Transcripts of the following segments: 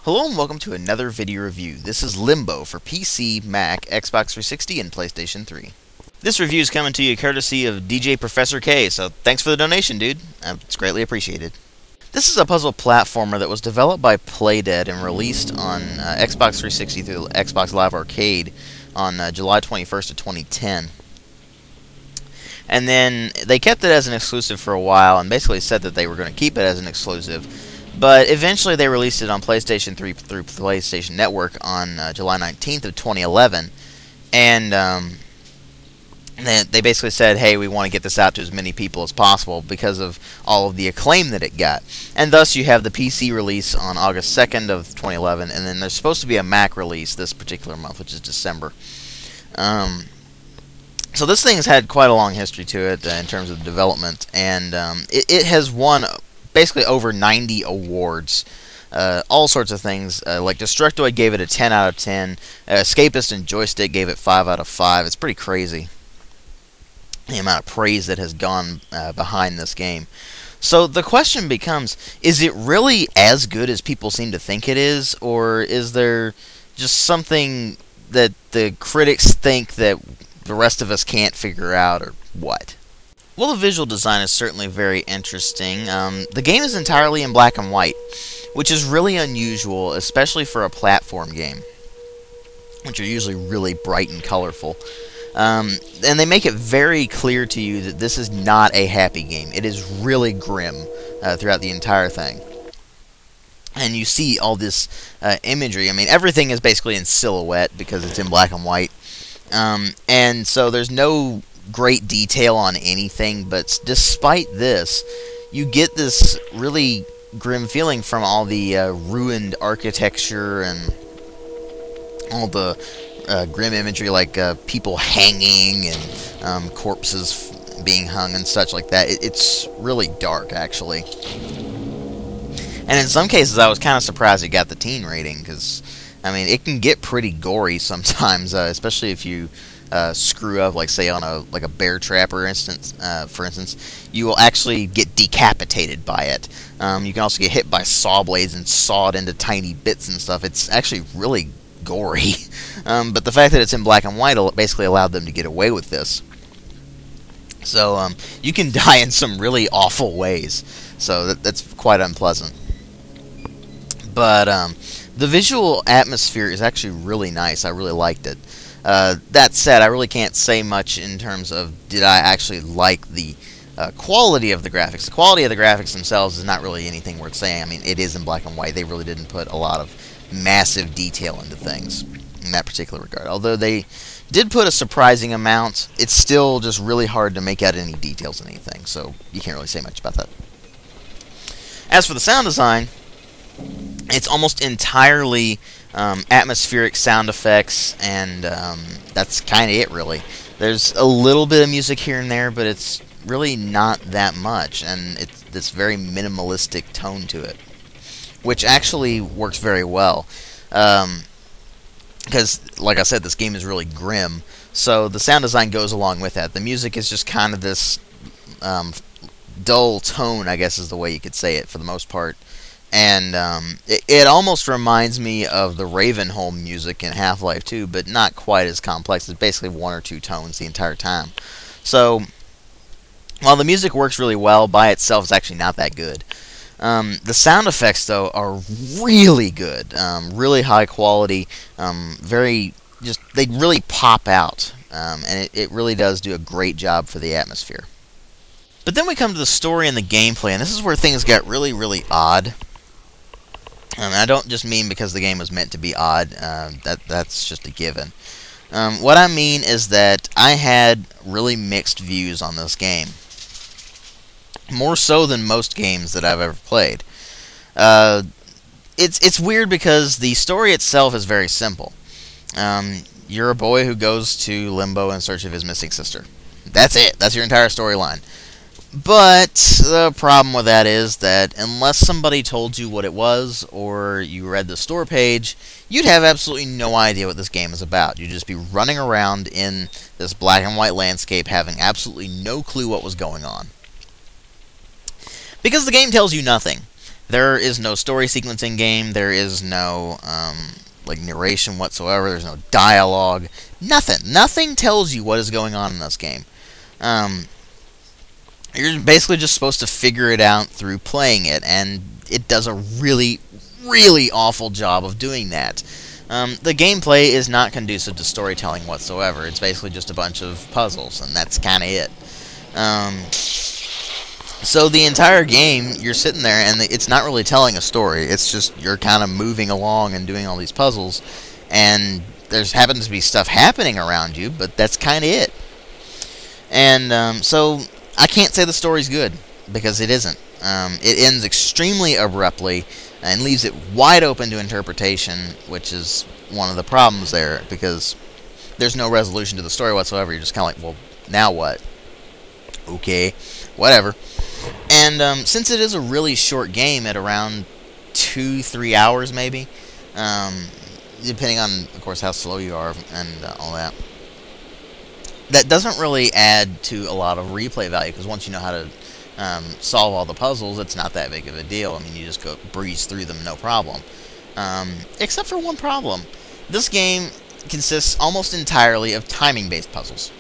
Hello and welcome to another video review. This is Limbo for PC, Mac, Xbox 360, and PlayStation 3. This review is coming to you courtesy of DJ Professor K, so thanks for the donation, dude. It's greatly appreciated. This is a puzzle platformer that was developed by Playdead and released on Xbox 360 through Xbox Live Arcade on July 21st of 2010. And then they kept it as an exclusive for a while and basically said that they were going to keep it as an exclusive. But eventually they released it on PlayStation 3 through PlayStation Network on July 19th of 2011. And they basically said, hey, we want to get this out to as many people as possible because of all of the acclaim that it got. And thus you have the PC release on August 2nd of 2011, and then there's supposed to be a Mac release this particular month, which is December. So this thing has had quite a long history to it in terms of development, and it has won basically over 90 awards, all sorts of things. Like Destructoid gave it a 10 out of 10. Escapist and Joystick gave it 5 out of 5. It's pretty crazy, the amount of praise that has gone behind this game. So the question becomes, is it really as good as people seem to think it is, or is there just something that the critics think that the rest of us can't figure out, or what? Well, the visual design is certainly very interesting. The game is entirely in black and white, which is really unusual, especially for a platform game, which are usually really bright and colorful. And they make it very clear to you that this is not a happy game. It is really grim throughout the entire thing. And you see all this imagery. I mean, everything is basically in silhouette because it's in black and white. And so there's no great detail on anything, but despite this, you get this really grim feeling from all the ruined architecture and all the grim imagery, like people hanging and corpses being hung and such like that. It's really dark, actually. And in some cases, I was kind of surprised it got the teen rating, because, I mean, it can get pretty gory sometimes, especially if you screw up, like say on a bear trap, for instance, you will actually get decapitated by it. You can also get hit by saw blades and sawed into tiny bits and stuff. It's actually really gory. But the fact that it's in black and white basically allowed them to get away with this. So you can die in some really awful ways. So that's quite unpleasant. But the visual atmosphere is actually really nice. I really liked it. That said, I really can't say much in terms of did I actually like the quality of the graphics. The quality of the graphics themselves is not really anything worth saying. I mean, it is in black and white. They really didn't put a lot of massive detail into things in that particular regard. Although they did put a surprising amount, it's still just really hard to make out any details in anything, so you can't really say much about that. As for the sound design, it's almost entirely atmospheric sound effects, and that's kind of it, really. There's a little bit of music here and there, but it's really not that much, and it's this very minimalistic tone to it, which actually works very well. Because, like I said, this game is really grim, so the sound design goes along with that. The music is just kind of this dull tone, I guess is the way you could say it, for the most part. And it almost reminds me of the Ravenholm music in Half-Life 2, but not quite as complex. It's basically one or two tones the entire time. So, while the music works really well, by itself it's actually not that good. The sound effects, though, are really good. Really high quality. They really pop out. And it really does do a great job for the atmosphere. But then we come to the story and the gameplay, and this is where things get really, really odd. I don't just mean because the game was meant to be odd. That's just a given. What I mean is that I had really mixed views on this game. More so than most games that I've ever played. It's weird because the story itself is very simple. You're a boy who goes to Limbo in search of his missing sister. That's it. That's your entire storyline. But the problem with that is that unless somebody told you what it was, or you read the store page, you'd have absolutely no idea what this game is about. You'd just be running around in this black and white landscape having absolutely no clue what was going on. Because the game tells you nothing. There is no story sequence in game. There is no like narration whatsoever. There's no dialogue. Nothing. Nothing tells you what is going on in this game. You're basically just supposed to figure it out through playing it, and it does a really, really awful job of doing that. The gameplay is not conducive to storytelling whatsoever. It's basically just a bunch of puzzles, and that's kind of it. So the entire game, you're sitting there, and it's not really telling a story. It's just you're kind of moving along and doing all these puzzles, and there's happens to be stuff happening around you, but that's kind of it. And so I can't say the story's good, because it isn't. It ends extremely abruptly and leaves it wide open to interpretation, which is one of the problems there, because there's no resolution to the story whatsoever. You're just kind of like, well, now what? Okay, whatever. And since it is a really short game at around 2-3 hours maybe, depending on, of course, how slow you are and all that, that doesn't really add to a lot of replay value, because once you know how to solve all the puzzles, it's not that big of a deal. I mean, you just go breeze through them, no problem. Except for one problem. This game consists almost entirely of timing-based puzzles,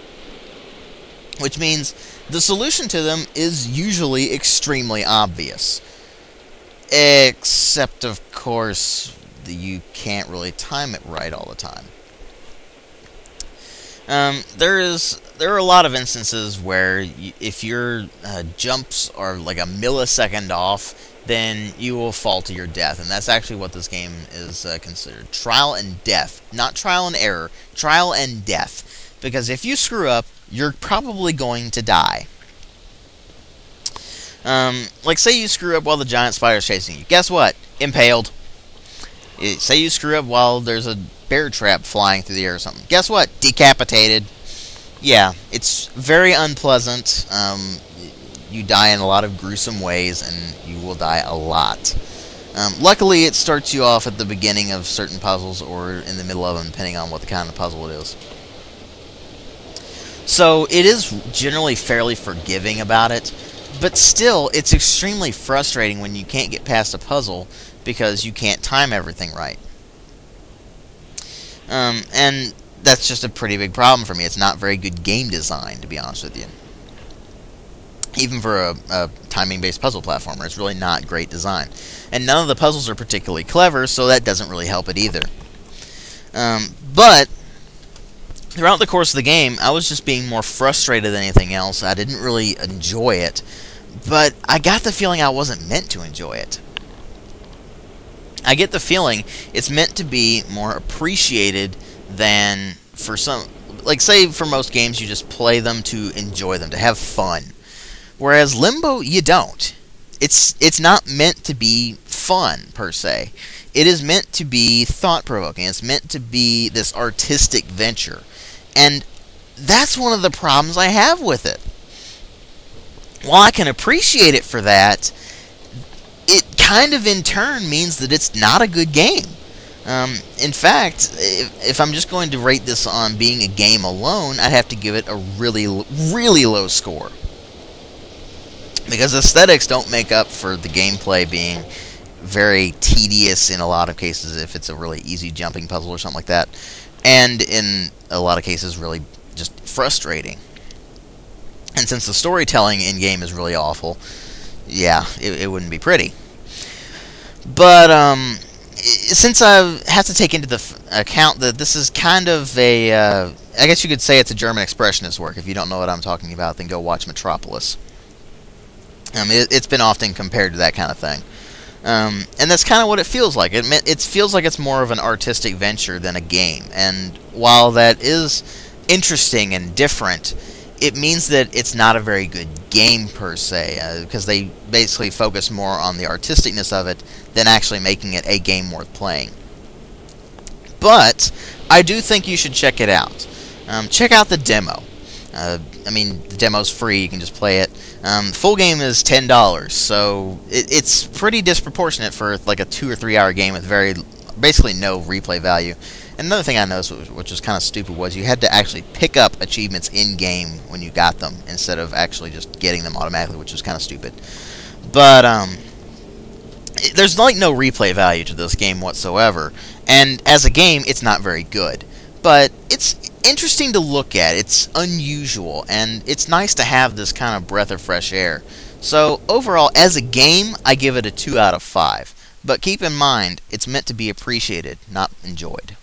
which means the solution to them is usually extremely obvious. Except, of course, you can't really time it right all the time. There are a lot of instances where if your jumps are like a millisecond off, then you will fall to your death, and that's actually what this game is considered. Trial and death. Not trial and error. Trial and death. Because if you screw up, you're probably going to die. Like, say you screw up while the giant spider's chasing you. Guess what? Impaled. Say you screw up while there's a bear trap flying through the air or something. Guess what? Decapitated. Yeah, it's very unpleasant. You die in a lot of gruesome ways, and you will die a lot. Luckily, it starts you off at the beginning of certain puzzles or in the middle of them, depending on what the kind of puzzle it is. So it is generally fairly forgiving about it, but still, it's extremely frustrating when you can't get past a puzzle because you can't time everything right. And that's just a pretty big problem for me. It's not very good game design, to be honest with you. Even for a timing-based puzzle platformer, it's really not great design. And none of the puzzles are particularly clever, so that doesn't really help it either. But throughout the course of the game, I was just being more frustrated than anything else. I didn't really enjoy it, but I got the feeling I wasn't meant to enjoy it. I get the feeling it's meant to be more appreciated than for some... Like, say, for most games, you just play them to enjoy them, to have fun. Whereas Limbo, you don't. It's not meant to be fun, per se. It is meant to be thought-provoking. It's meant to be this artistic venture. And that's one of the problems I have with it. While I can appreciate it for that, it kind of in turn means that it's not a good game. In fact, if I'm just going to rate this on being a game alone, I'd have to give it a really, really low score. Because aesthetics don't make up for the gameplay being very tedious in a lot of cases if it's a really easy jumping puzzle or something like that. And in a lot of cases, really just frustrating. And since the storytelling in-game is really awful, yeah, it wouldn't be pretty. But, since I have to take into the account that this is kind of a, I guess you could say it's a German expressionist work. If you don't know what I'm talking about, then go watch Metropolis. It's been often compared to that kind of thing. And that's kind of what it feels like. It feels like it's more of an artistic venture than a game. And while that is interesting and different, it means that it's not a very good game per se, because they basically focus more on the artisticness of it than actually making it a game worth playing. But I do think you should check it out. Check out the demo. I mean, the demo's free, you can just play it. The full game is $10, so it's pretty disproportionate for like a 2 or 3 hour game with basically no replay value. And another thing I noticed, which was kind of stupid, was you had to actually pick up achievements in-game when you got them, instead of actually just getting them automatically, which was kind of stupid. But there's like no replay value to this game whatsoever, and as a game, it's not very good. But it's interesting to look at. It's unusual, and it's nice to have this kind of breath of fresh air. So overall, as a game, I give it a 2 out of 5. But keep in mind, it's meant to be appreciated, not enjoyed.